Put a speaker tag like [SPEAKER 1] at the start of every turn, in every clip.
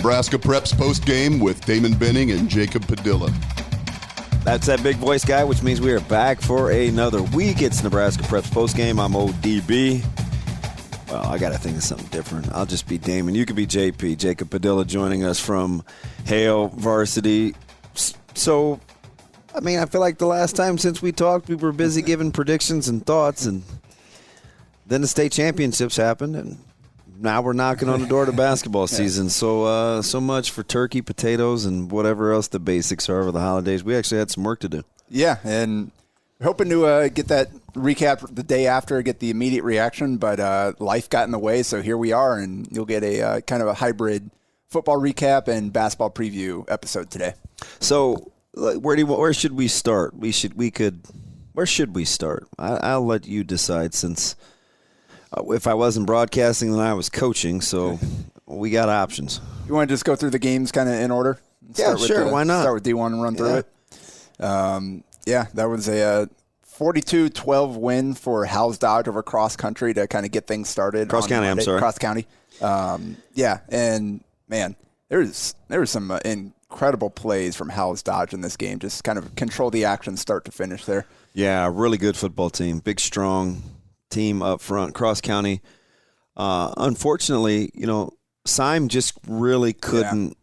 [SPEAKER 1] Nebraska Preps post-game with Damon Benning and Jacob Padilla.
[SPEAKER 2] That's that big voice guy, which means we are back for another week. It's Nebraska Preps post-game. I'm ODB. Well, I got to think of something different. I'll just be Damon. You could be JP. Jacob Padilla joining us from Hale Varsity. So, I mean, I feel like the last time since we talked, we were busy giving predictions and thoughts, and then the state championships happened, and now we're knocking on the door to basketball season. So much for turkey, potatoes, and whatever else the basics are over the holidays. We actually had some work to do.
[SPEAKER 3] Yeah, and we're hoping to get that recap the day after, get the immediate reaction, but life got in the way, so here we are, and you'll get a kind of a hybrid football recap and basketball preview episode today.
[SPEAKER 2] So where should we start? Where should we start? I'll let you decide, since if I wasn't broadcasting, then I was coaching, so we got options.
[SPEAKER 3] You want to just go through the games kind of in order?
[SPEAKER 2] Yeah, sure. Why not?
[SPEAKER 3] Start with D1 and run through it. That was a 42-12 win for Howes Dodge over Cross Country to kind of get things started.
[SPEAKER 2] Cross County.
[SPEAKER 3] Cross County. And man, there was some incredible plays from Howes Dodge in this game. Just kind of control the action start to finish there. Yeah,
[SPEAKER 2] really good football team. Big, strong team up front. Cross County, unfortunately, Syme just really couldn't. Yeah.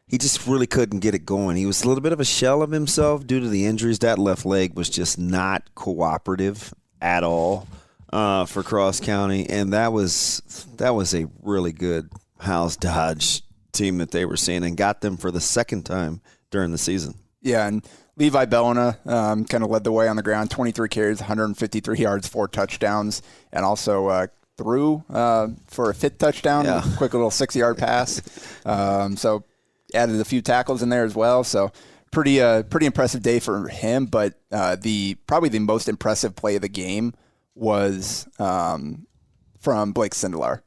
[SPEAKER 2] He just really couldn't get it going. He was a little bit of a shell of himself due to the injuries. That left leg was just not cooperative at all for Cross County, and that was a really good Howes Dodge team that they were seeing, and got them for the second time during the season.
[SPEAKER 3] Yeah, and Levi Bellina kind of led the way on the ground, 23 carries, 153 yards, 4 touchdowns, and also threw for a 5th touchdown, quick little 6-yard pass. So added a few tackles in there as well. So pretty impressive day for him. But probably the most impressive play of the game was from Blake Sindelar.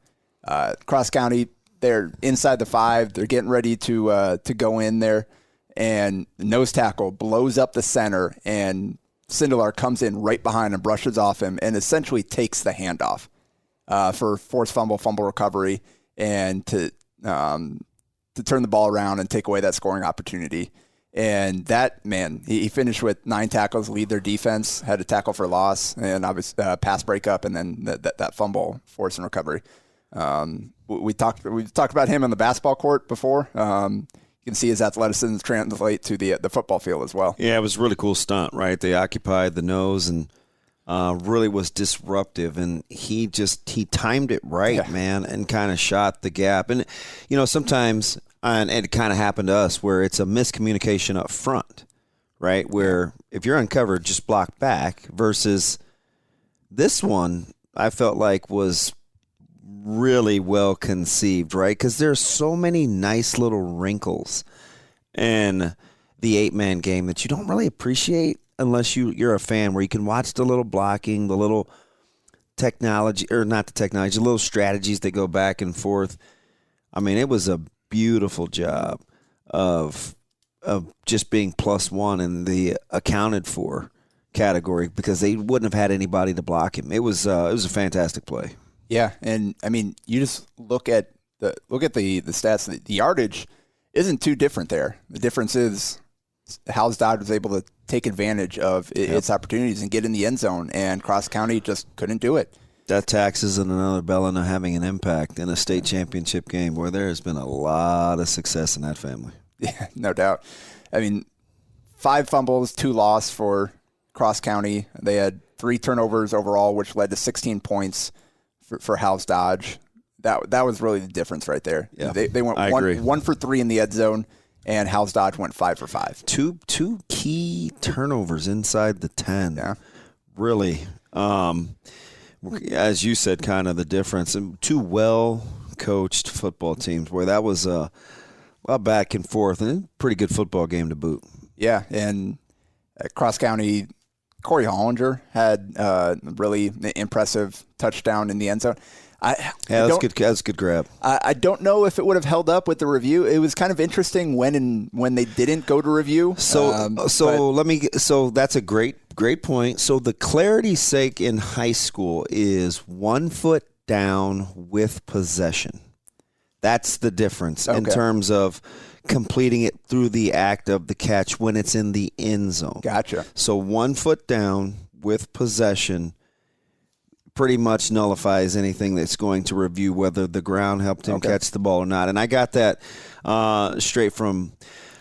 [SPEAKER 3] Cross County, they're inside the 5. They're getting ready to go in there. And nose tackle blows up the center, and Sindelar comes in right behind and brushes off him and essentially takes the handoff for forced fumble recovery, and to turn the ball around and take away that scoring opportunity. And that, man, he finished with 9 tackles, lead their defense, had a tackle for loss, and obviously pass breakup, and then that fumble, force and recovery. We talked about him on the basketball court before. You can see his athleticism translate to the football field as well.
[SPEAKER 2] Yeah, it was a really cool stunt, right? They occupied the nose and really was disruptive, and he timed it right, man, and kind of shot the gap. And, sometimes, and it kind of happened to us, where it's a miscommunication up front, right? Where if you're uncovered, just block back, versus this one I felt like was really well conceived, right? Because there's so many nice little wrinkles in the 8-man game that you don't really appreciate unless you're a fan, where you can watch the little blocking, the little technology, or not the technology, the little strategies that go back and forth. I mean, it was a beautiful job of just being +1 in the accounted for category, because they wouldn't have had anybody to block him. It was a fantastic play.
[SPEAKER 3] Yeah, and I mean, you just look at the stats. The yardage isn't too different there. The difference is Howes Dodge was able to take advantage of its opportunities and get in the end zone, and Cross County just couldn't do it.
[SPEAKER 2] That taxes and another Bellina having an impact in a state championship game, where there has been a lot of success in that family.
[SPEAKER 3] Yeah, no doubt. I mean, 5 fumbles, 2 loss for Cross County. They had 3 turnovers overall, which led to 16 points for Howes Dodge. That was really the difference right there.
[SPEAKER 2] Yeah,
[SPEAKER 3] they went 1 for 3 in the end zone, and Howes Dodge went 5 for 5.
[SPEAKER 2] Two key turnovers inside the 10.
[SPEAKER 3] Yeah,
[SPEAKER 2] really. As you said, kind of the difference. And 2 well-coached football teams, where that was a back and forth, and a pretty good football game to boot.
[SPEAKER 3] Yeah, and Cross County, Corey Hollinger had a really impressive touchdown in the end zone.
[SPEAKER 2] That's a good grab.
[SPEAKER 3] I don't know if it would have held up with the review. It was kind of interesting when they didn't go to review.
[SPEAKER 2] So that's a great point. So the clarity's sake in high school is 1 foot down with possession. That's the difference in terms of completing it through the act of the catch when it's in the end zone.
[SPEAKER 3] Gotcha.
[SPEAKER 2] So 1 foot down with possession pretty much nullifies anything that's going to review whether the ground helped him catch the ball or not. And I got that straight from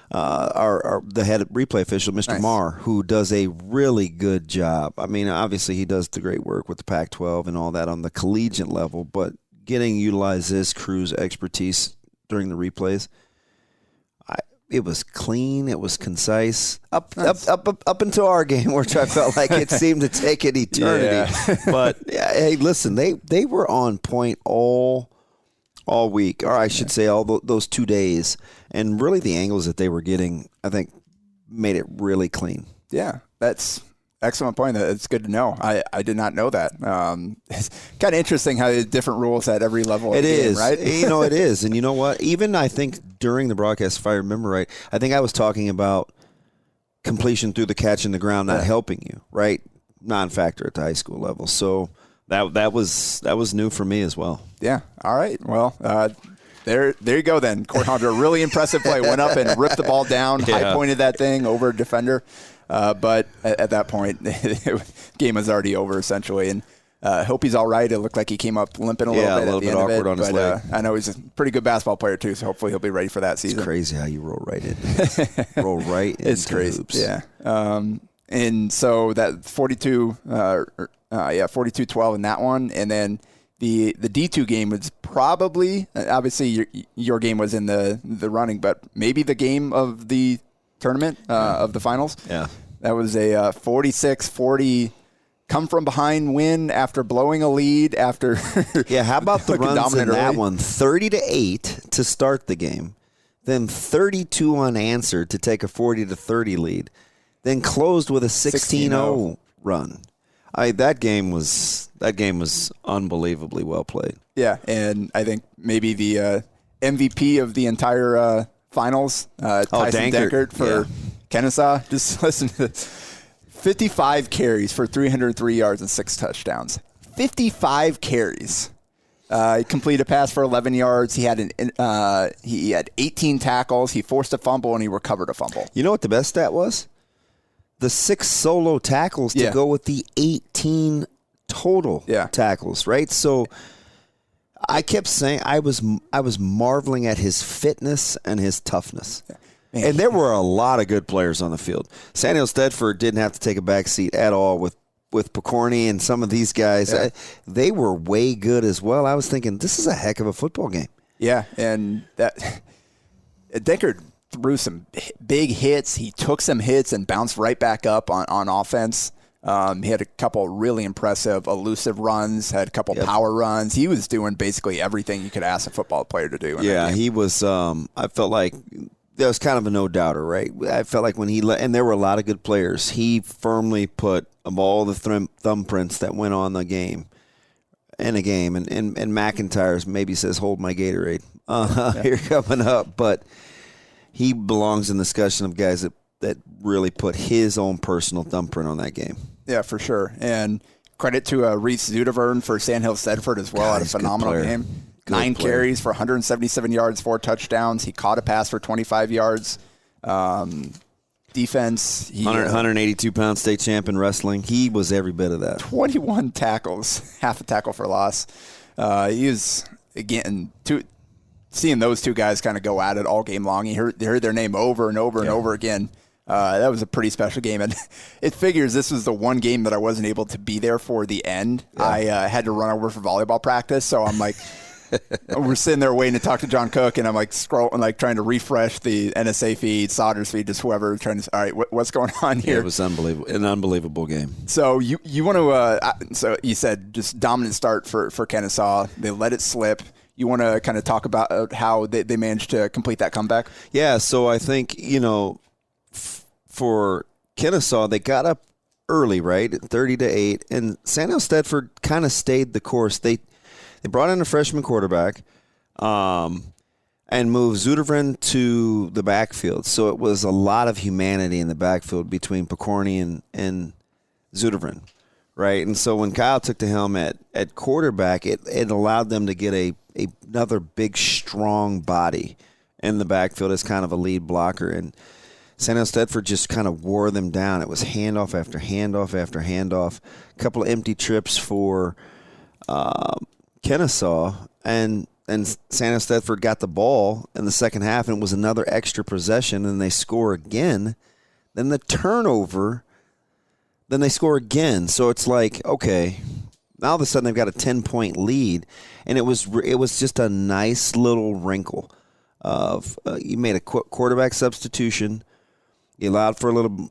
[SPEAKER 2] the head replay official, Mr. Marr, who does a really good job. I mean, obviously he does the great work with the Pac-12 and all that on the collegiate level, but getting utilized this crew's expertise during the replays, it was clean, it was concise, up until our game, which I felt like it seemed to take an eternity. Yeah. But hey, listen, they were on point all week, or I should say all those 2 days, and really the angles that they were getting, I think, made it really clean. Yeah, that's excellent point. It's good to know. I did not know that. It's kind of interesting how different rules at every level of the game, right? It is. And you know what? Even I think during the broadcast, if I remember right, I think I was talking about completion through the catch in the ground not helping you, right? Non-factor at the high school level. So that was new for me as well.
[SPEAKER 3] Yeah. All right. Well, there you go then. Court Hunter, a really impressive play. Went up and ripped the ball down, high-pointed that thing over a defender. But at that point, the game was already over essentially. And I hope he's all right. It looked like he came up limping a little bit at the end
[SPEAKER 2] awkward
[SPEAKER 3] of it.
[SPEAKER 2] On his leg.
[SPEAKER 3] I know he's a pretty good basketball player too, so hopefully he'll be ready for that season.
[SPEAKER 2] It's crazy how you roll right in. Roll right into
[SPEAKER 3] it's crazy.
[SPEAKER 2] Hoops.
[SPEAKER 3] Yeah. And so that 42-12 in that one, and then the D2 game was probably obviously your game was in the running, but maybe the game of the tournament of the finals.
[SPEAKER 2] Yeah.
[SPEAKER 3] That was a 46-40 come from behind win after blowing a lead after
[SPEAKER 2] how about the runs in that one? 30-8 to start the game, then 32 unanswered to take a 40-30 lead, then closed with a 16-0 run. That game was unbelievably well played. Yeah, and I think maybe the MVP of the entire finals, Tyson Dankert for Kennesaw. Just listen to this. 55 carries for 303 yards and 6 touchdowns. 55 carries. He completed a pass for 11 yards. He had 18 tackles. He forced a fumble, and he recovered a fumble. You know what the best stat was? The 6 solo tackles to go with the 18 total tackles, right? So I kept saying I was marveling at his fitness and his toughness. Yeah. And there were a lot of good players on the field. Samuel Stedford didn't have to take a back seat at all with Picorni and some of these guys. Yeah. They were way good as well. I was thinking, this is a heck of a football game.
[SPEAKER 3] Yeah, and that Deckard threw some big hits. He took some hits and bounced right back up on offense. He had a couple really impressive elusive runs, had a couple power runs. He was doing basically everything you could ask a football player to do.
[SPEAKER 2] He was I felt like that was kind of a no-doubter, right? I felt like when and there were a lot of good players, he firmly put of all the thumbprints that went on the game, and McIntyre's maybe says, hold my Gatorade. Here coming up. But he belongs in the discussion of guys that really put his own personal thumbprint on that game. Yeah, for sure. And credit to Reese Zudevern for Sandhill Stedford as well. Had a phenomenal game. 9 carries for 177 yards, 4 touchdowns. He caught a pass for 25 yards. Defense. 182-pound state champ in wrestling. He was every bit of that.
[SPEAKER 3] 21 tackles, half a tackle for loss. He was, again, seeing those two guys kind of go at it all game long. He heard their name over and over and over again. That was a pretty special game. And it figures this was the one game that I wasn't able to be there for the end. Yeah. I had to run over for volleyball practice, so I'm like, we're sitting there waiting to talk to John Cook, and I'm like scrolling, like trying to refresh the NSA feed, Sauter's feed, just whoever, trying to, all right, what's going on here?
[SPEAKER 2] Yeah, it was an unbelievable game.
[SPEAKER 3] So you want to, so you said just dominant start for Kennesaw. They let it slip. You want to kind of talk about how they managed to complete that comeback? Yeah, so I think, for Kennesaw, they got up early, right, 30-8, and Sandhill Stedford kind of stayed the course. They brought in a freshman quarterback and moved Zudevern to the backfield. So it was a lot of humanity in the backfield between Picorni and Zudevern,
[SPEAKER 2] right? And so when Kyle took the helm at quarterback, it allowed them to get another big, strong body in the backfield as kind of a lead blocker. And San Jose Stedford just kind of wore them down. It was handoff after handoff after handoff, a couple of empty trips for Kennesaw, and San Jose Stedford got the ball in the second half, and it was another extra possession, and they score again. Then the turnover, then they score again. So it's like, okay, now all of a sudden they've got a 10-point lead, and it was just a nice little wrinkle of you made a quarterback substitution, you allowed for a little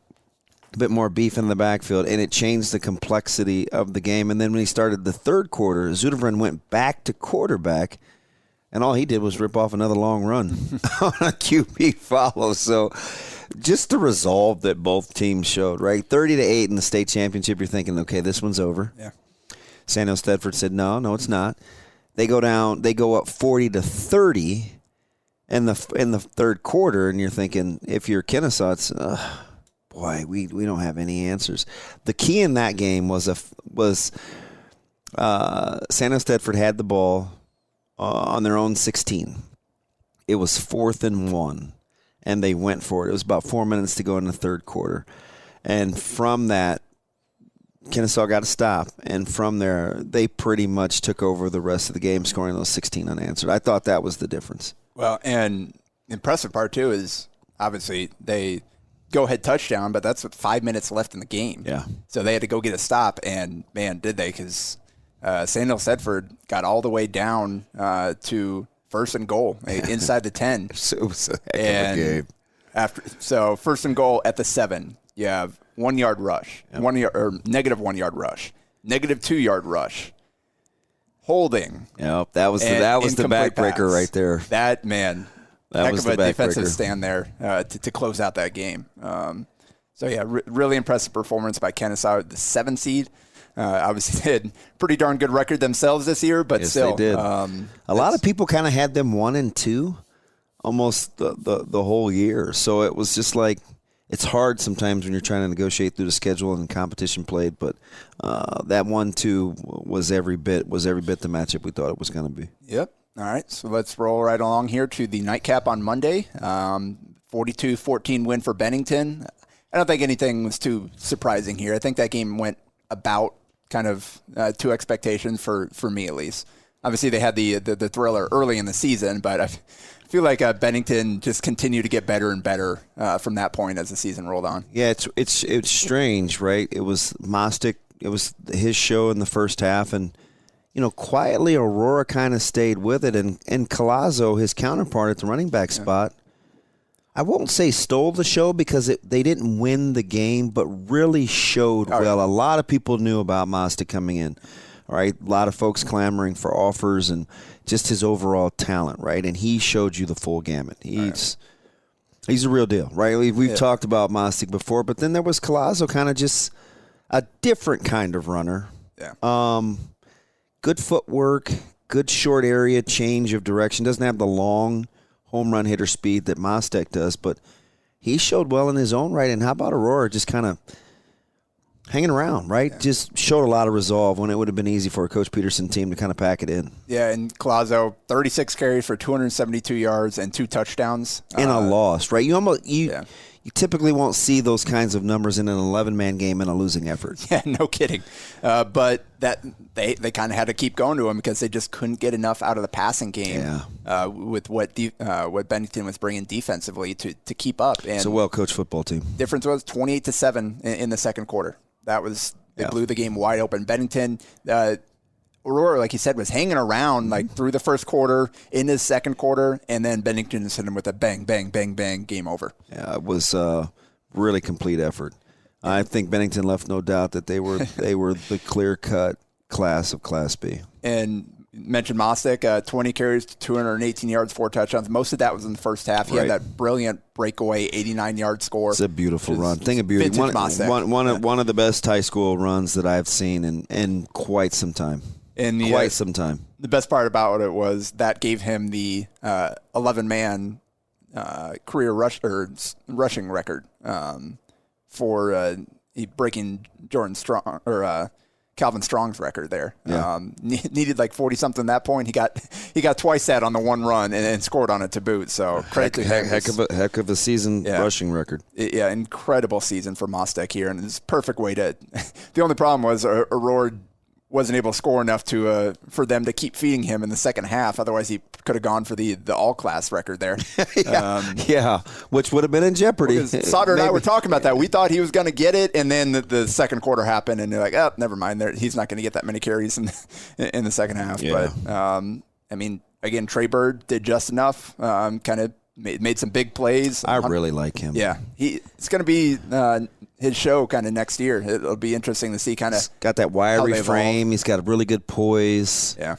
[SPEAKER 2] bit more beef in the backfield, and it changed the complexity of the game. And then when he started the third quarter, Zudevran went back to quarterback, and all he did was rip off another long run on a QB follow. So just the resolve that both teams showed, right? 30-8 in the state championship, you're thinking, okay, this one's over.
[SPEAKER 3] Yeah.
[SPEAKER 2] San Jose Stedford said, no, it's not. They go up 40-30 in the third quarter, and you're thinking, if you're Kennesaw, it's boy, we don't have any answers. The key in that game was San Jose Stedford had the ball on their own 16. It was 4th and 1, and they went for it. It was about 4 minutes to go in the third quarter. And from that, Kennesaw got a stop, and from there, they pretty much took over the rest of the game, scoring those 16 unanswered. I thought that was the difference.
[SPEAKER 3] Well, and impressive part, too, is obviously they go-ahead touchdown, but that's with 5 minutes left in the game.
[SPEAKER 2] Yeah.
[SPEAKER 3] So they had to go get a stop, and, man, did they, because San Jose Stedford got all the way down to 1st and goal inside the 10.
[SPEAKER 2] It was a heck of a game.
[SPEAKER 3] So 1st and goal at the 7, you have 1 yard rush,
[SPEAKER 2] Yep.
[SPEAKER 3] negative 1 yard rush, negative 2 yard rush, holding.
[SPEAKER 2] Yep, that was the backbreaker right there.
[SPEAKER 3] That, man,
[SPEAKER 2] that
[SPEAKER 3] heck
[SPEAKER 2] was
[SPEAKER 3] of
[SPEAKER 2] the
[SPEAKER 3] a defensive
[SPEAKER 2] backbreaker.
[SPEAKER 3] stand there to close out that game. So, yeah, really impressive performance by Kennesaw, the 7 seed. Obviously, they had pretty darn good record themselves this year, but
[SPEAKER 2] Yes,
[SPEAKER 3] still.
[SPEAKER 2] they did. A lot of people kind of had them 1 and 2 almost the whole year. So it was just like, it's hard sometimes when you're trying to negotiate through the schedule and competition played, but that 1-2 was every bit the matchup we thought it was going to be.
[SPEAKER 3] Yep. All right, so let's roll right along here to the nightcap on Monday. 42-14 win for Bennington. I don't think anything was too surprising here. I think that game went about kind of to expectations for me at least. Obviously, they had the thriller early in the season, but I feel like Bennington just continued to get better and better from that point as the season rolled on.
[SPEAKER 2] Yeah, it's strange, right? It was Mostic. It was his show in the first half, and quietly Aurora kind of stayed with it, and Collazo, his counterpart at the running back spot, I won't say stole the show because they didn't win the game, but really showed well. Right. A lot of people knew about Mostic coming in. All right, a lot of folks clamoring for offers and just his overall talent, right? And he showed you the full gamut. He's a real deal, right? We've talked about Mostic before, but then there was Collazo, kind of just a different kind of runner.
[SPEAKER 3] Yeah.
[SPEAKER 2] Good footwork, good short area change of direction. Doesn't have the long home run hitter speed that Mostek does, but he showed well in his own right. And how about Aurora just kind of hanging around, right? Yeah. Just showed a lot of resolve when it would have been easy for a Coach Peterson team to kind of pack it in.
[SPEAKER 3] Yeah, and Collazo, 36 carries for 272 yards and 2 touchdowns.
[SPEAKER 2] And a loss, right? You typically won't see those kinds of numbers in an 11-man game in a losing effort.
[SPEAKER 3] Yeah, no kidding. But that they kind of had to keep going to him because they just couldn't get enough out of the passing game with what Bennington was bringing defensively to keep up. And
[SPEAKER 2] it's a well-coached football team.
[SPEAKER 3] Difference was 28-7 in the second quarter. They blew the game wide open. Bennington, Aurora, like you said, was hanging around like through the first quarter, into the second quarter, and then Bennington sent him with a bang, bang, bang, bang, game over.
[SPEAKER 2] Yeah, it was a really complete effort. I think Bennington left no doubt that they were the clear-cut class of Class B.
[SPEAKER 3] And mentioned Mostek, 20 carries, 218 yards, 4 touchdowns. Most of that was in the first half. He had that brilliant breakaway 89-yard score.
[SPEAKER 2] It's a beautiful run. Thing of beauty. One of the best high school runs that I've seen in quite some time. Some time.
[SPEAKER 3] The best part about it was that gave him the 11-man career rushing record for breaking Jordan Strong Calvin Strong's record there.
[SPEAKER 2] Yeah.
[SPEAKER 3] Needed like 40-something at that point. He got twice that on the one run and scored on it to boot. So credit to him.
[SPEAKER 2] Heck of a season rushing record.
[SPEAKER 3] Yeah, incredible season for Mostek here, and it's a perfect way to – the only problem was Aurora wasn't able to score enough for them to keep feeding him in the second half. Otherwise, he could have gone for the all-class record there.
[SPEAKER 2] Which would have been in jeopardy.
[SPEAKER 3] Sauter and I were talking about that. We thought he was going to get it, and then the second quarter happened, and they're like, oh, never mind. He's not going to get that many carries in the second half.
[SPEAKER 2] Yeah.
[SPEAKER 3] But, I mean, again, Trey Bird did just enough, kind of made some big plays.
[SPEAKER 2] I really like him.
[SPEAKER 3] Yeah. It's going to be his show kind of next year. It'll be interesting to see kind of.
[SPEAKER 2] He's got that wiry frame. He's got a really good poise.
[SPEAKER 3] Yeah.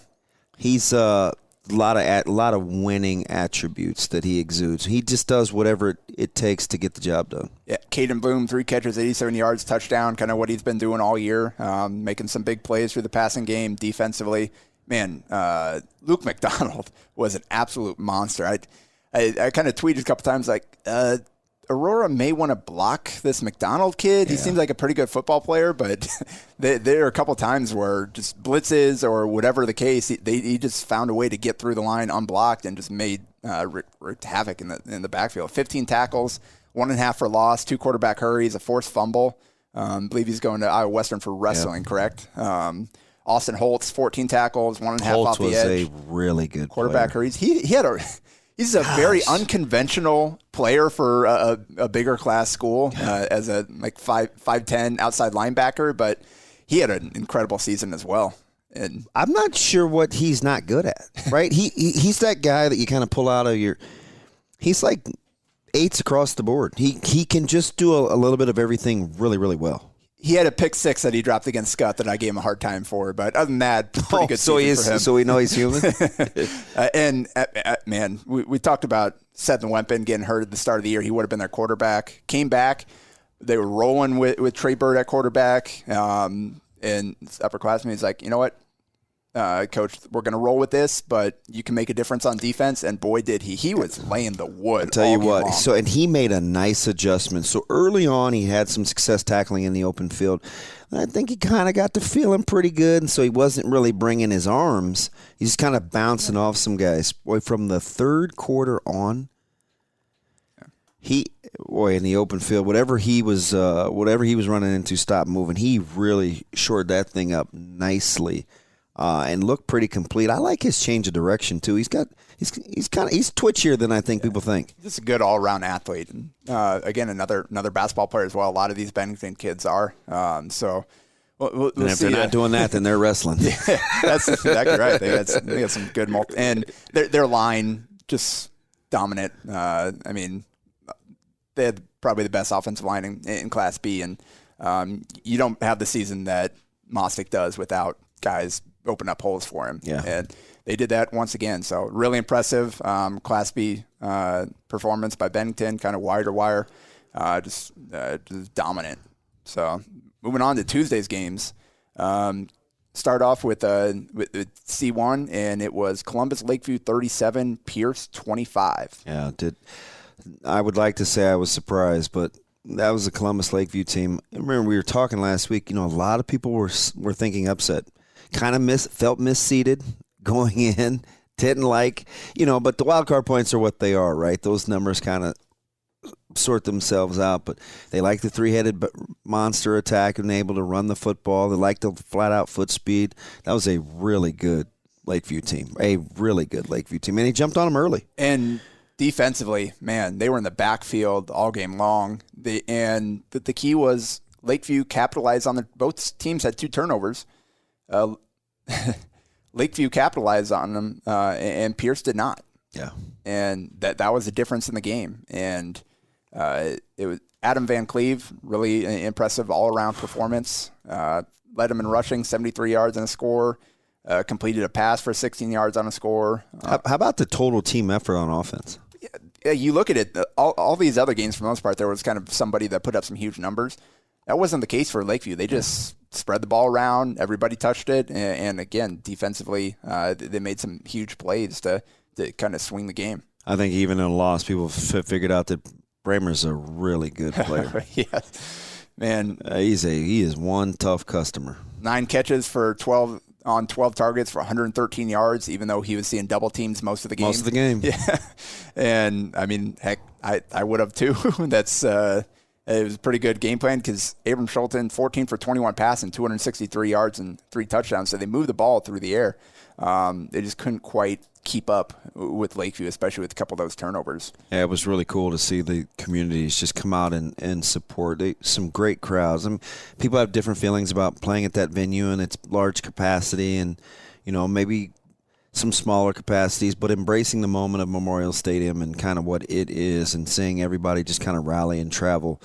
[SPEAKER 2] He's a lot of winning attributes that he exudes. He just does whatever it takes to get the job done.
[SPEAKER 3] Yeah. Caden Bloom, 3 catches, 87 yards, touchdown, kind of what he's been doing all year, making some big plays through the passing game defensively. Man, Luke Mcdonald was an absolute monster. I kind of tweeted a couple times like, Aurora may want to block this Mcdonald kid. He seems like a pretty good football player, but there are a couple times where just blitzes or whatever the case, he just found a way to get through the line unblocked and just made wreaked havoc in the backfield. 15 tackles, 1.5 for loss, 2 quarterback hurries, a forced fumble. I believe he's going to Iowa Western for wrestling, correct? Austin Holtz, 14 tackles, 1.5 off the edge.
[SPEAKER 2] Holtz was a really good
[SPEAKER 3] quarterback
[SPEAKER 2] player.
[SPEAKER 3] hurries. He's a very unconventional player for a bigger class school as a 5'10" outside linebacker, but he had an incredible season as well. And
[SPEAKER 2] I'm not sure what he's not good at, right? He's that guy that you kind of pull out of your – he's like 8s across the board. He can just do a little bit of everything really, really well.
[SPEAKER 3] He had a pick 6 that he dropped against Scott that I gave him a hard time for, but other than that, pretty good season for him.
[SPEAKER 2] So we know he's human?
[SPEAKER 3] Man, we talked about Seth Wempen getting hurt at the start of the year. He would have been their quarterback. Came back. They were rolling with Trey Bird at quarterback. And upperclassman, he's like, you know what? Coach, we're going to roll with this, but you can make a difference on defense. And boy, did he. He was laying the wood.
[SPEAKER 2] I'll tell you what.
[SPEAKER 3] Long.
[SPEAKER 2] So, and he made a nice adjustment. So early on, he had some success tackling in the open field. And I think he kind of got to feeling pretty good. And so he wasn't really bringing his arms. He's just kind of bouncing off some guys. Boy, from the third quarter on, in the open field, whatever he was running into, stopped moving. He really shored that thing up nicely. And looked pretty complete. I like his change of direction too. He's twitchier than I think people think.
[SPEAKER 3] Just a good all around athlete. And, again, another basketball player as well. A lot of these Bennington kids are. So we'll
[SPEAKER 2] and if
[SPEAKER 3] see.
[SPEAKER 2] They're not doing that, then they're wrestling.
[SPEAKER 3] That's exactly right. They got some good and their line just dominant. I mean, they had probably the best offensive line in Class B, and you don't have the season that Mostek does without guys open up holes for him.
[SPEAKER 2] Yeah.
[SPEAKER 3] And they did that once again. So really impressive Class B performance by Bennington, kind of wire to wire, just dominant. So moving on to Tuesday's games. Start off with C1, and it was Columbus Lakeview 37, Pierce 25.
[SPEAKER 2] Yeah, I would like to say I was surprised, but that was the Columbus Lakeview team. Remember, we were talking last week. A lot of people were thinking upset. Kind of felt misseeded going in. Didn't like, but the wild card points are what they are, right? Those numbers kind of sort themselves out, but they like the 3-headed monster attack and able to run the football. They like the flat-out foot speed. That was a really good Lakeview team. And he jumped on them early.
[SPEAKER 3] And defensively, man, they were in the backfield all game long. The key was Lakeview capitalized on both teams had 2 turnovers. Lakeview capitalized on them, and Pierce did not.
[SPEAKER 2] Yeah, and
[SPEAKER 3] that was the difference in the game. And it was Adam Van Cleve, really impressive all-around performance. Led him in rushing, 73 yards and a score. Completed a pass for 16 yards on a score.
[SPEAKER 2] How about the total team effort on offense?
[SPEAKER 3] Yeah, you look at it, all these other games for the most part, there was kind of somebody that put up some huge numbers. That wasn't the case for Lakeview. They just spread the ball around. Everybody touched it. And again, defensively, they made some huge plays to kind of swing the game.
[SPEAKER 2] I think even in a loss, people figured out that Bramer's a really good player.
[SPEAKER 3] Yes. Man.
[SPEAKER 2] He is one tough customer.
[SPEAKER 3] 9 catches for 12 on 12 targets for 113 yards, even though he was seeing double teams most of the game.
[SPEAKER 2] Most of the game.
[SPEAKER 3] Yeah. And, I mean, heck, I would have too. That's it was a pretty good game plan because Abram Schulten, 14 for 21 passing, 263 yards and 3 touchdowns. So they moved the ball through the air. They just couldn't quite keep up with Lakeview, especially with a couple of those turnovers.
[SPEAKER 2] Yeah, it was really cool to see the communities just come out and support. Some great crowds. People have different feelings about playing at that venue and its large capacity and, maybe some smaller capacities, but embracing the moment of Memorial Stadium and kind of what it is and seeing everybody just kind of rally and travel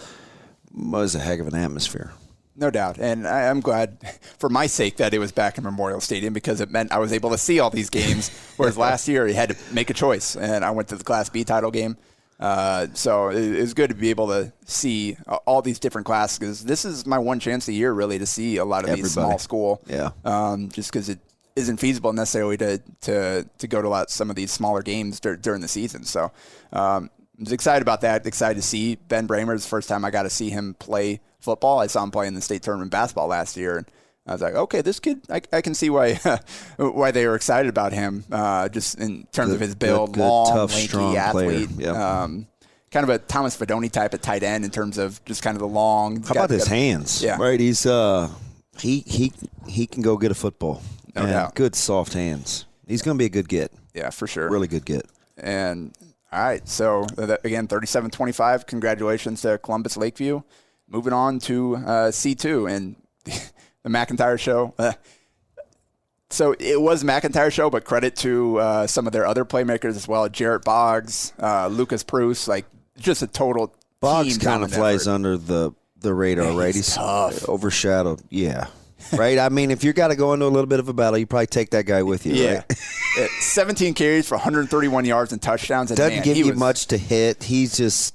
[SPEAKER 2] was a heck of an atmosphere.
[SPEAKER 3] No doubt. And I'm glad for my sake that it was back in Memorial Stadium because it meant I was able to see all these games, whereas last year you had to make a choice, and I went to the Class B title game. So it was good to be able to see all these different classes because this is my one chance a year really to see a lot of these small school.
[SPEAKER 2] Yeah.
[SPEAKER 3] Just because it isn't feasible necessarily to go to some of these smaller games during the season. So I was excited about that, excited to see Ben Bramer. The first time I got to see him play football. I saw him play in the state tournament basketball last year, and I was like, okay, this kid, I can see why they were excited about him, just in terms of his build,
[SPEAKER 2] good,
[SPEAKER 3] long,
[SPEAKER 2] tough,
[SPEAKER 3] lanky
[SPEAKER 2] strong
[SPEAKER 3] athlete.
[SPEAKER 2] Yep.
[SPEAKER 3] Kind of a Thomas Fedoni type at tight end in terms of just kind of the long.
[SPEAKER 2] How about his hands?
[SPEAKER 3] Yeah.
[SPEAKER 2] Right. He's he can go get a football.
[SPEAKER 3] No doubt.
[SPEAKER 2] Good soft hands. He's going to be a good get.
[SPEAKER 3] Yeah, for sure.
[SPEAKER 2] Really good get.
[SPEAKER 3] And all right, so again, 37-25. Congratulations to Columbus Lakeview. Moving on to C2 and the McIntyre Show. So it was McIntyre Show, but credit to some of their other playmakers as well. Jarrett Boggs, Lucas Pruce, like just a total
[SPEAKER 2] Boggs
[SPEAKER 3] team
[SPEAKER 2] kind of flies under the radar, right?
[SPEAKER 3] He's tough.
[SPEAKER 2] Overshadowed. Yeah. Right? I mean, if you got to go into a little bit of a battle, you probably take that guy with you,
[SPEAKER 3] yeah.
[SPEAKER 2] right?
[SPEAKER 3] 17 carries for 131 yards and touchdowns. And
[SPEAKER 2] Doesn't give you much to hit. He just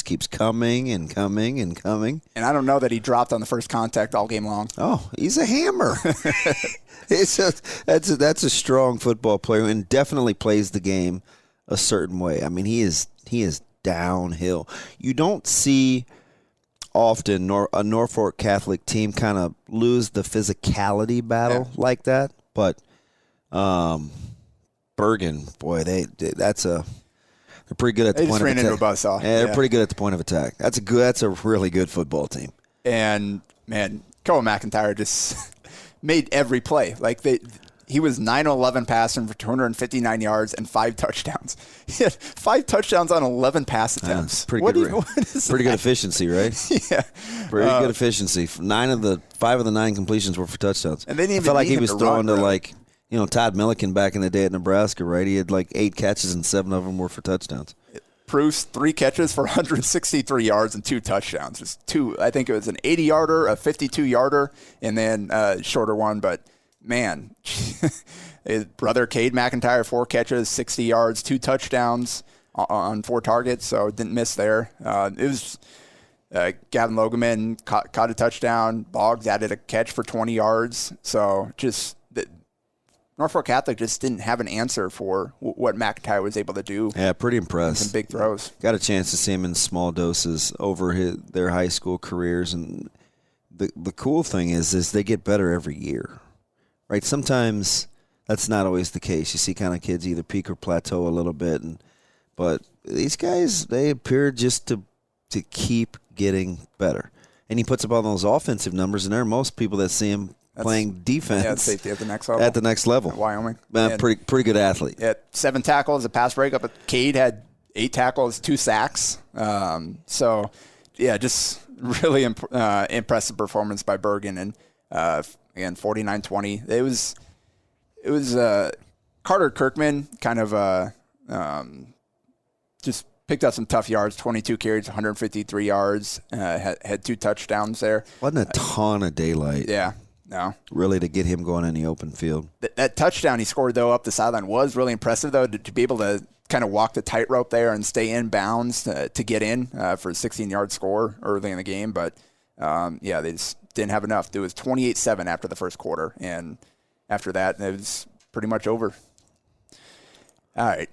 [SPEAKER 2] keeps coming and coming and coming.
[SPEAKER 3] And I don't know that he dropped on the first contact all game long.
[SPEAKER 2] Oh, he's a hammer. That's a strong football player and definitely plays the game a certain way. I mean, he is downhill. You don't see often a Norfolk Catholic team kind of lose the physicality battle like that, but Bergen, boy, they're pretty good at the point of attack.
[SPEAKER 3] Into a buzzsaw.
[SPEAKER 2] Yeah, they're pretty good at the point of attack. That's a really good football team.
[SPEAKER 3] And man, Cole McIntyre just made every play. Like he was 9-11 passing for 259 yards and 5 touchdowns. He had 5 touchdowns on 11 pass attempts.
[SPEAKER 2] Pretty good efficiency, right?
[SPEAKER 3] Yeah.
[SPEAKER 2] Pretty good efficiency. 5 of the 9 completions were for touchdowns.
[SPEAKER 3] And they didn't even
[SPEAKER 2] felt like he was throwing to
[SPEAKER 3] run,
[SPEAKER 2] Todd Milliken back in the day at Nebraska, right? He had 8 catches and 7 of them were for touchdowns.
[SPEAKER 3] Bruce, 3 catches for 163 yards and 2 touchdowns. Just 2, I think it was an 80-yarder, a 52-yarder, and then a shorter one. But, man, his brother Caden McIntyre, 4 catches, 60 yards, 2 touchdowns on 4 targets, so didn't miss there. It was Gavin Logeman caught a touchdown. Boggs added a catch for 20 yards. So just Norfolk Catholic just didn't have an answer for what McIntyre was able to do.
[SPEAKER 2] Yeah, pretty impressed.
[SPEAKER 3] Some big throws.
[SPEAKER 2] Got a chance to see him in small doses over their high school careers. And the cool thing is they get better every year, right? Sometimes that's not always the case. You see kind of kids either peak or plateau a little bit. But these guys, they appear just to keep getting better. And he puts up all those offensive numbers, and there are most people that see him playing defense.
[SPEAKER 3] Yeah, safety at the next level.
[SPEAKER 2] At the next level.
[SPEAKER 3] At Wyoming.
[SPEAKER 2] Pretty good athlete.
[SPEAKER 3] Yeah, 7 tackles, a pass breakup. Cade had 8 tackles, 2 sacks. So, yeah, just really impressive performance by Bergen. And, again, 49-20. It was Carter Kirkman kind of just picked up some tough yards, 22 carries, 153 yards, had 2 touchdowns there.
[SPEAKER 2] Wasn't a ton of daylight.
[SPEAKER 3] Yeah. No.
[SPEAKER 2] Really to get him going in the open field.
[SPEAKER 3] That touchdown he scored, though, up the sideline was really impressive, though, to be able to kind of walk the tightrope there and stay in bounds to get in for a 16-yard score early in the game. But, they just didn't have enough. It was 28-7 after the first quarter, and after that, it was pretty much over. All right.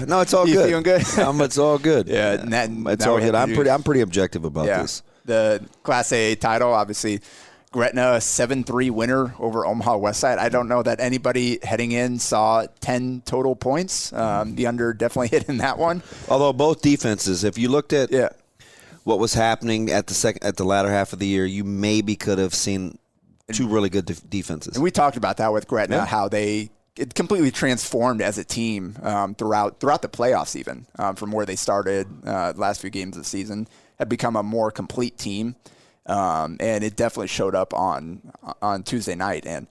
[SPEAKER 2] No, it's all good.
[SPEAKER 3] You feeling good?
[SPEAKER 2] It's all good.
[SPEAKER 3] Yeah,
[SPEAKER 2] it's all good. I'm pretty objective about this.
[SPEAKER 3] The Class A title, obviously, Gretna, a 7-3 winner over Omaha Westside. I don't know that anybody heading in saw 10 total points. The under definitely hit in that one.
[SPEAKER 2] Although both defenses, if you looked at what was happening at the latter half of the year, you maybe could have seen two really good defenses.
[SPEAKER 3] And we talked about that with Gretna, how it completely transformed as a team throughout the playoffs, even from where they started last few games of the season, had become a more complete team. And it definitely showed up on Tuesday night. And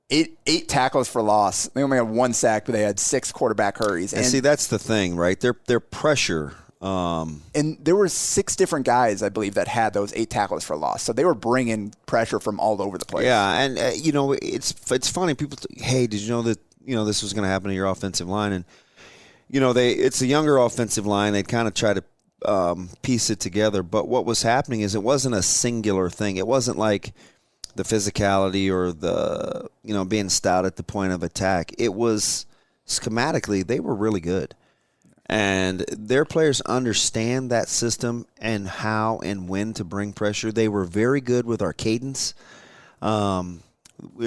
[SPEAKER 3] eight tackles for loss. They only had 1 sack, but they had 6 quarterback hurries.
[SPEAKER 2] And see, that's the thing, right? Their pressure.
[SPEAKER 3] And there were 6 different guys, I believe, that had those 8 tackles for loss. So they were bringing pressure from all over the place.
[SPEAKER 2] Yeah, and it's funny. People, hey, did you know that this was going to happen to your offensive line? And it's a younger offensive line. They kind of try to piece it together. But what was happening is it wasn't a singular thing. It wasn't like the physicality or the being stout at the point of attack. It was schematically they were really good. And their players understand that system and how and when to bring pressure. They were very good with our cadence. We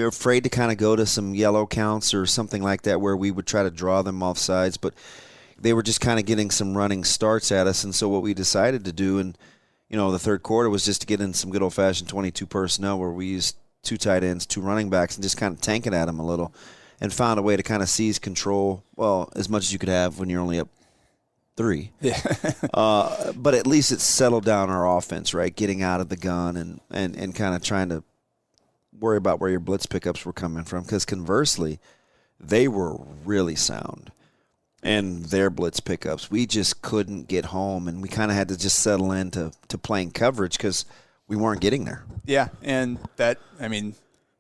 [SPEAKER 2] were afraid to kind of go to some yellow counts or something like that where we would try to draw them off sides, but they were just kind of getting some running starts at us. And so what we decided to do in the third quarter was just to get in some good old-fashioned 22 personnel where we used 2 tight ends, 2 running backs, and just kind of tank it at them a little and found a way to kind of seize control, well, as much as you could have when you're only up 3. Yeah. But at least it settled down our offense, right? Getting out of the gun and kind of trying to worry about where your blitz pickups were coming from. Because conversely, they were really sound. And their blitz pickups, we just couldn't get home. And we kind of had to just settle into playing coverage because we weren't getting there.
[SPEAKER 3] Yeah, and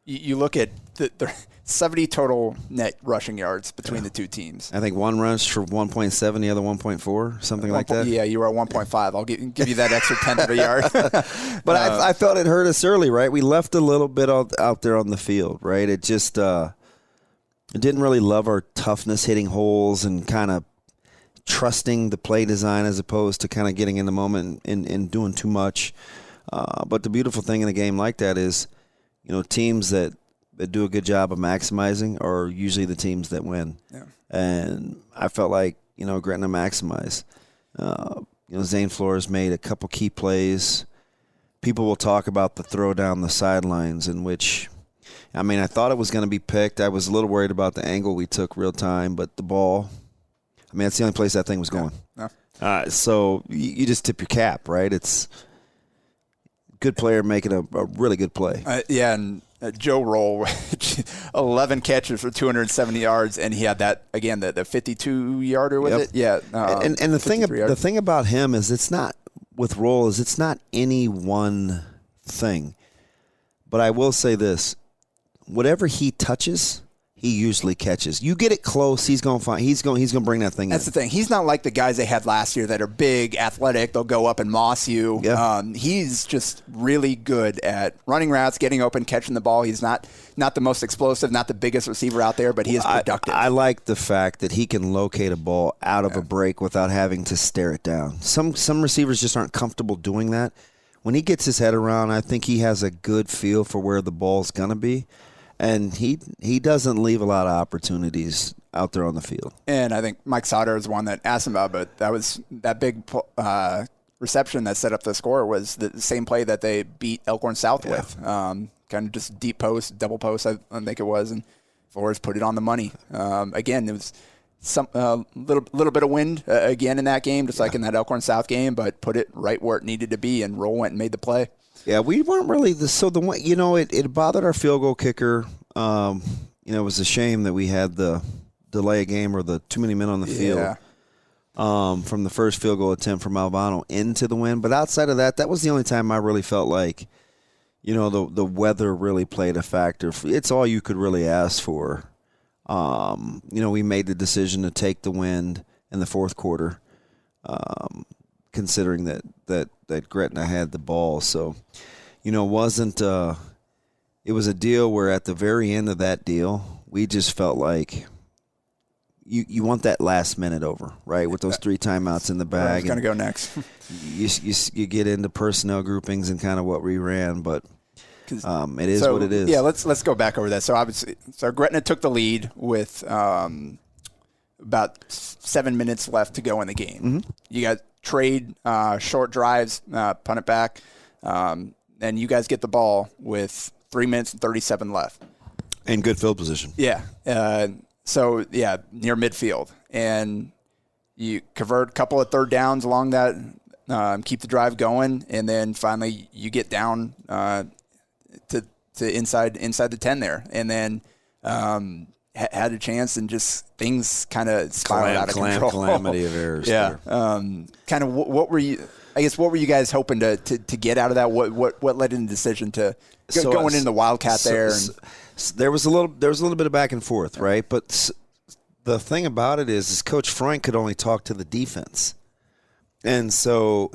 [SPEAKER 3] you look at the 70 total net rushing yards between the two teams.
[SPEAKER 2] I think one rushed for 1.7, the other 1.4, something like that.
[SPEAKER 3] Yeah, you were at 1.5. I'll give you that extra tenth of a yard.
[SPEAKER 2] But I felt it hurt us early, right? We left a little bit out there on the field, right? It just it didn't really love our toughness, hitting holes and kind of trusting the play design as opposed to kind of getting in the moment and doing too much. But the beautiful thing in a game like that is, teams that do a good job of maximizing are usually the teams that win. Yeah. And I felt like, Gretna maximized. Zane Flores made a couple key plays. People will talk about the throw down the sidelines in which, I thought it was going to be picked. I was a little worried about the angle we took real time, but the ball, that's the only place that thing was going. Yeah. So you just tip your cap, right? It's good player making a really good play.
[SPEAKER 3] And Joe Roll, 11 catches for 270 yards, and he had that, again, the 52-yarder, was it? Yeah.
[SPEAKER 2] And the thing about him is it's not any one thing. But I will say this. Whatever he touches, he usually catches. You get it close, he's going to bring that thing in.
[SPEAKER 3] That's the thing. He's not like the guys they had last year that are big, athletic. They'll go up and moss you. Yeah. He's just really good at running routes, getting open, catching the ball. He's not the most explosive, not the biggest receiver out there, but he is productive.
[SPEAKER 2] I like the fact that he can locate a ball out of a break without having to stare it down. Some receivers just aren't comfortable doing that. When he gets his head around, I think he has a good feel for where the ball's going to be. And he doesn't leave a lot of opportunities out there on the field.
[SPEAKER 3] And I think Mike Sauter is one that asked him about, but that big reception that set up the score was the same play that they beat Elkhorn South with. Kind of just deep post, double post, I think it was, and Flores put it on the money. Again, it was some little bit of wind again in that game, just like in that Elkhorn South game, but put it right where it needed to be, and Roll went and made the play.
[SPEAKER 2] Yeah, we weren't really it bothered our field goal kicker. It was a shame that we had the delay a game or the too many men on the field from the first field goal attempt from Albano into the win. But outside of that was the only time I really felt like, the weather really played a factor. It's all you could really ask for. We made the decision to take the wind in the fourth quarter. Considering that Gretna had the ball. So, it was a deal where at the very end of that deal, we just felt like, you want that last minute over, right? With those 3 timeouts in the bag.
[SPEAKER 3] I was going to go next.
[SPEAKER 2] you get into personnel groupings and kind of what we ran, but it is what it is.
[SPEAKER 3] Yeah, let's go back over that. So obviously, Gretna took the lead with about 7 minutes left to go in the game.
[SPEAKER 2] Mm-hmm.
[SPEAKER 3] You got trade short drives, punt it back, and you guys get the ball with 3 minutes and 37 left.
[SPEAKER 2] And good field position.
[SPEAKER 3] Yeah. Near midfield. And you convert a couple of third downs along that, keep the drive going, and then finally you get down to inside the 10 there. And then had a chance, and just things kind of spiraled out of control.
[SPEAKER 2] Calamity of errors.
[SPEAKER 3] Yeah. Kind of what were you – I guess what were you guys hoping to get out of that? What led in the decision to going into the Wildcat there?
[SPEAKER 2] There was a little bit of back and forth, right? But the thing about it is Coach Freund could only talk to the defense, and so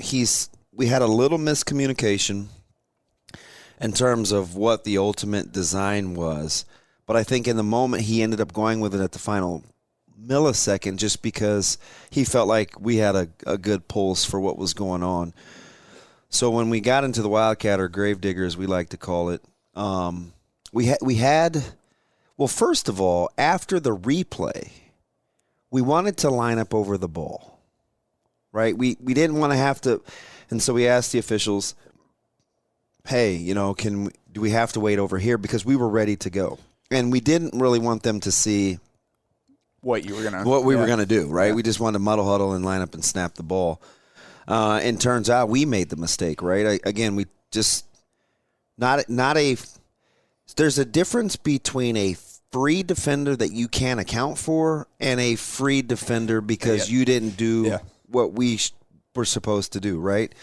[SPEAKER 2] we had a little miscommunication in terms of what the ultimate design was. But I think in the moment he ended up going with it at the final millisecond, just because he felt like we had a good pulse for what was going on. So when we got into the Wildcat, or Gravedigger as we like to call it, we had first of all, after the replay, we wanted to line up over the ball, right? We didn't want to have to, and so we asked the officials, hey, do we have to wait over here? Because we were ready to go. And we didn't really want them to see
[SPEAKER 3] what we
[SPEAKER 2] were gonna do, right? Yeah. We just wanted to muddle huddle and line up and snap the ball. And turns out we made the mistake, right? We just there's a difference between a free defender that you can't account for and a free defender because you didn't do what we were supposed to do, right?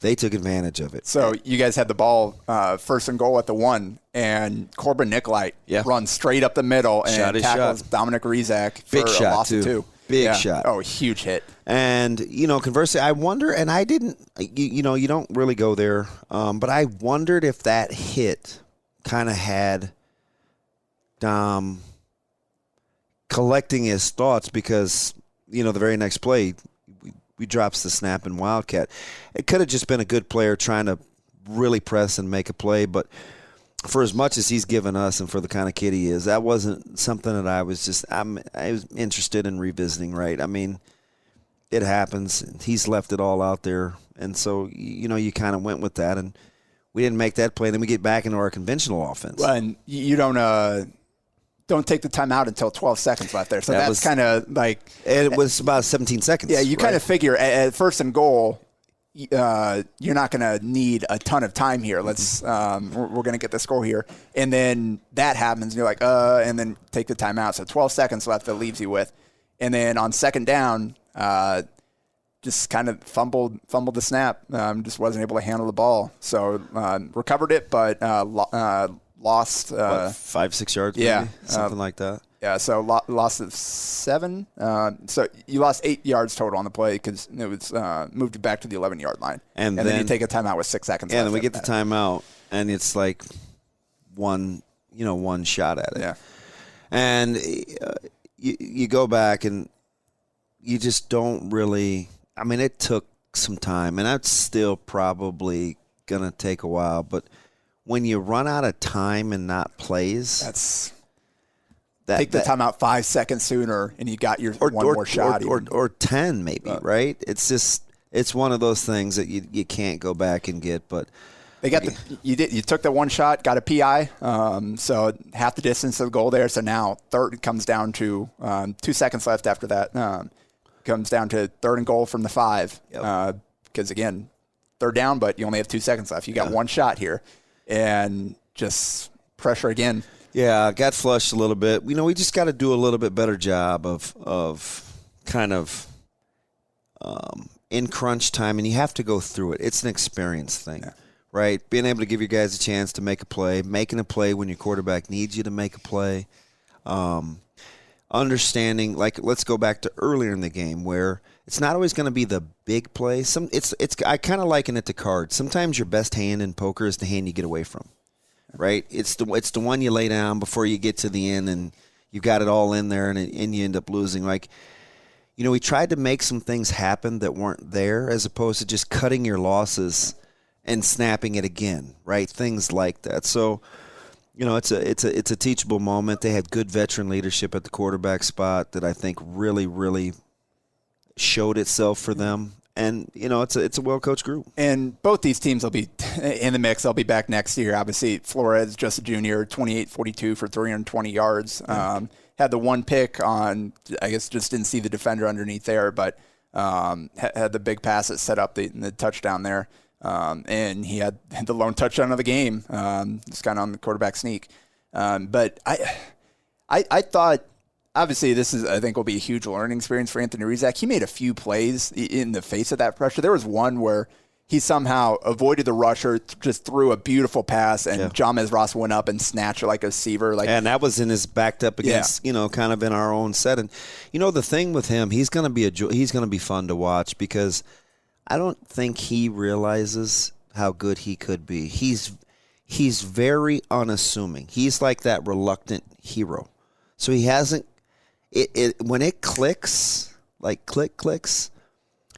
[SPEAKER 2] They took advantage of it.
[SPEAKER 3] So you guys had the ball first and goal at the 1, and Corbin Nicolite runs straight up the middle and tackles Dominic Rezak for a loss of 2.
[SPEAKER 2] Big shot.
[SPEAKER 3] Oh, huge hit.
[SPEAKER 2] And, conversely, I wonder, and I didn't, you don't really go there, but I wondered if that hit kind of had Dom collecting his thoughts, because, the very next play, we drops the snap in Wildcat. It could have just been a good player trying to really press and make a play, but for as much as he's given us and for the kind of kid he is, that wasn't something that I was interested in revisiting, right? I mean, it happens. He's left it all out there, and so, you kind of went with that, and we didn't make that play, and then we get back into our conventional offense.
[SPEAKER 3] Well, and you don't take the timeout until 12 seconds left there. So that's kind of like –
[SPEAKER 2] it was about 17 seconds.
[SPEAKER 3] Yeah, you kind of figure at first and goal, you're not going to need a ton of time here. Let's we're going to get the score here. And then that happens, and you're like, and then take the timeout. So 12 seconds left that leaves you with. And then on second down, just kind of fumbled the snap. Just wasn't able to handle the ball. So recovered it, but lost
[SPEAKER 2] 5-6 yards, maybe? Something like that.
[SPEAKER 3] Yeah, so loss of 7. So you lost 8 yards total on the play because it was moved back to the 11-yard line, and then you take a timeout with 6 seconds.
[SPEAKER 2] Yeah,
[SPEAKER 3] left
[SPEAKER 2] and then we get the timeout, and it's like one shot at it.
[SPEAKER 3] Yeah,
[SPEAKER 2] and you go back and you just don't really. I mean, it took some time, and that's still probably gonna take a while, but. When you run out of time and not plays, take the timeout 5 seconds sooner, and you got your one more shot, or 10 maybe, right? It's one of those things that you can't go back and get. But
[SPEAKER 3] they got you took the one shot, got a PI, so half the distance of the goal there. So now third comes down to 2 seconds left after that. Comes down to third and goal from the 5, because again, third down, but you only have 2 seconds left. You got one shot here. And just pressure again.
[SPEAKER 2] Yeah, got flushed a little bit. We just got to do a little bit better job of kind of in crunch time, and you have to go through it. It's an experience thing, right? Being able to give your guys a chance to make a play, making a play when your quarterback needs you to make a play. Understanding, like, let's go back to earlier in the game where it's not always going to be the big play. I kind of liken it to cards. Sometimes your best hand in poker is the hand you get away from, right? It's the one you lay down before you get to the end, and you've got it all in there, and you end up losing. Like, we tried to make some things happen that weren't there, as opposed to just cutting your losses and snapping it again, right? Things like that. So, it's a teachable moment. They had good veteran leadership at the quarterback spot that I think really, really showed itself for them. And, it's a well-coached group.
[SPEAKER 3] And both these teams will be in the mix. They'll be back next year. Obviously, Flores, just a junior, 28-42 for 320 yards. Had the one pick on, I guess, just didn't see the defender underneath there, but had the big pass that set up the touchdown there. And he had the lone touchdown of the game, just kind of on the quarterback sneak. But I thought, obviously, this is, I think, will be a huge learning experience for Anthony Rizak. He made a few plays in the face of that pressure. There was one where he somehow avoided the rusher, just threw a beautiful pass, and Jamez Ross went up and snatched it like a receiver. And
[SPEAKER 2] that was in his backed up against, kind of in our own set. And the thing with him, he's going to be fun to watch, because I don't think he realizes how good he could be. He's very unassuming. He's like that reluctant hero. So he hasn't. When it clicks, like clicks,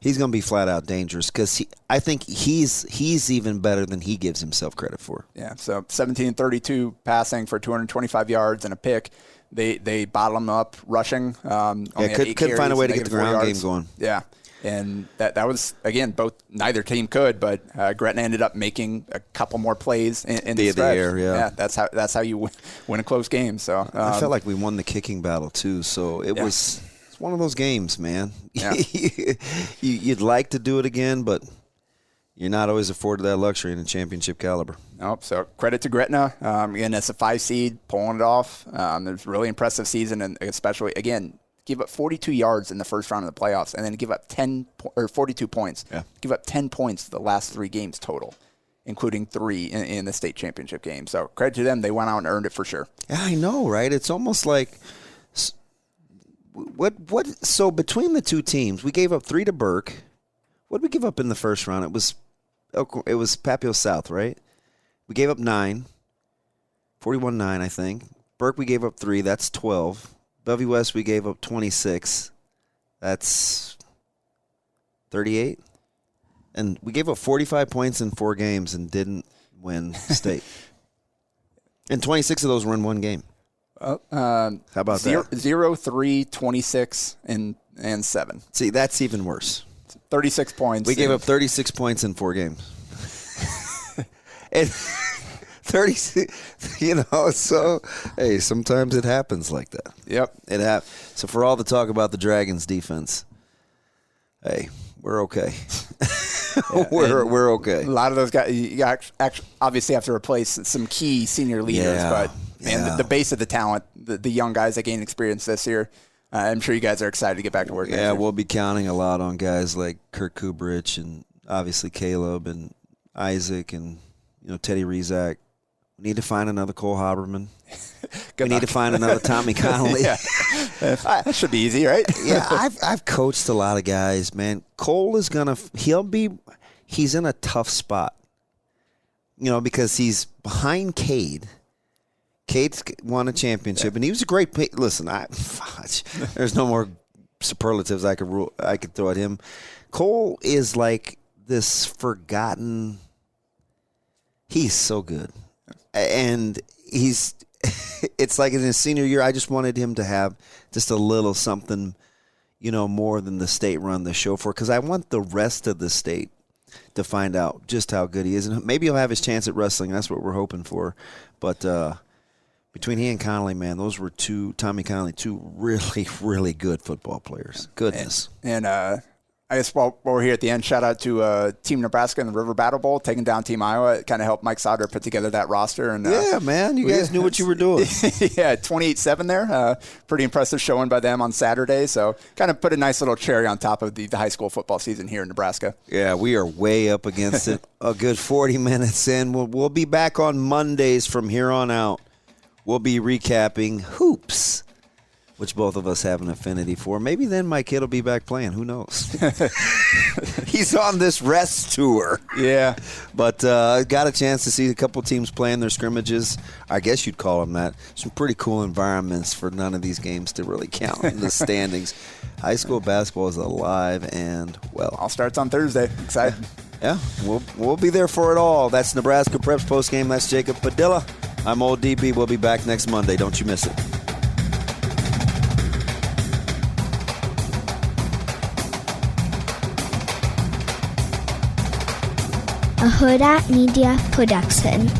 [SPEAKER 2] he's going to be flat out dangerous, because I think he's even better than he gives himself credit for.
[SPEAKER 3] Yeah, so 17-32 passing for 225 yards and a pick. They bottled him up rushing.
[SPEAKER 2] Couldn't find a way to get the ground game going.
[SPEAKER 3] Yeah, and that was, again, neither team could, but Gretna ended up making a couple more plays in the stretch.
[SPEAKER 2] Yeah,
[SPEAKER 3] that's how you win a close game. So
[SPEAKER 2] I felt like we won the kicking battle too. So it was one of those games, man. Yeah. You'd like to do it again, but you're not always afforded that luxury in a championship caliber.
[SPEAKER 3] Nope. So credit to Gretna. Again, as a 5 seed, pulling it off. It was a really impressive season, and especially, again, give up 42 yards in the first round of the playoffs, and then give up 42 points. Yeah. Give up 10 points the last 3 games total, including 3 in the state championship game. So credit to them. They went out and earned it for sure.
[SPEAKER 2] Yeah, I know, right? It's almost like what? So between the two teams, we gave up 3 to Burke. What did we give up in the first round? It was Papio South, right? We gave up 9, 41-9, I think. Burke, we gave up 3. That's 12. Bellevue West, we gave up 26. That's 38. And we gave up 45 points in 4 games and didn't win state. And 26 of those were in one game. How about
[SPEAKER 3] 0, 3, 26, and 7.
[SPEAKER 2] See, that's even worse.
[SPEAKER 3] 36 points.
[SPEAKER 2] We gave up 36 points in 4 games. And 36, so, hey, sometimes it happens like that.
[SPEAKER 3] Yep.
[SPEAKER 2] So for all the talk about the Dragons defense, hey, we're okay. We're okay.
[SPEAKER 3] A lot of those guys, you obviously have to replace some key senior leaders, but the base of the talent, the young guys that gained experience this year, I'm sure you guys are excited to get back to work.
[SPEAKER 2] Yeah, we'll be counting a lot on guys like Kirk Kubrich and obviously Caleb and Isaac and Teddy Rizak. We need to find another Cole Haberman. We need to find another Tommy Connolly.
[SPEAKER 3] That should be easy, right?
[SPEAKER 2] Yeah, I've coached a lot of guys, man. Cole is he's in a tough spot, because he's behind Cade. Cade's won a championship, and he was a great – listen, there's no more superlatives I could throw at him. Cole is like this forgotten – he's so good. And it's like in his senior year, I just wanted him to have just a little something, more than the state run the show for, because I want the rest of the state to find out just how good he is. And maybe he'll have his chance at wrestling. That's what we're hoping for. But between he and Connolly, man, those were Tommy Connolly, 2 really, really good football players. Goodness.
[SPEAKER 3] And I guess while we're here at the end, shout out to Team Nebraska in the River Battle Bowl, taking down Team Iowa. It kind of helped Mike Sauter put together that roster. And
[SPEAKER 2] yeah, man, you guys knew what you were doing.
[SPEAKER 3] Yeah, 28-7 there. Pretty impressive showing by them on Saturday. So kind of put a nice little cherry on top of the high school football season here in Nebraska.
[SPEAKER 2] Yeah, we are way up against it. A good 40 minutes in. We'll be back on Mondays from here on out. We'll be recapping hoops, which both of us have an affinity for. Maybe then my kid will be back playing. Who knows? He's on this rest tour.
[SPEAKER 3] Yeah.
[SPEAKER 2] But got a chance to see a couple teams playing their scrimmages. I guess you'd call them that. Some pretty cool environments for none of these games to really count in the standings. High school basketball is alive and well.
[SPEAKER 3] All starts on Thursday. Excited.
[SPEAKER 2] Yeah, we'll be there for it all. That's Nebraska Preps postgame. That's Jacob Padilla. I'm Old DB. We'll be back next Monday. Don't you miss it.
[SPEAKER 4] A Hurrdat Media Production.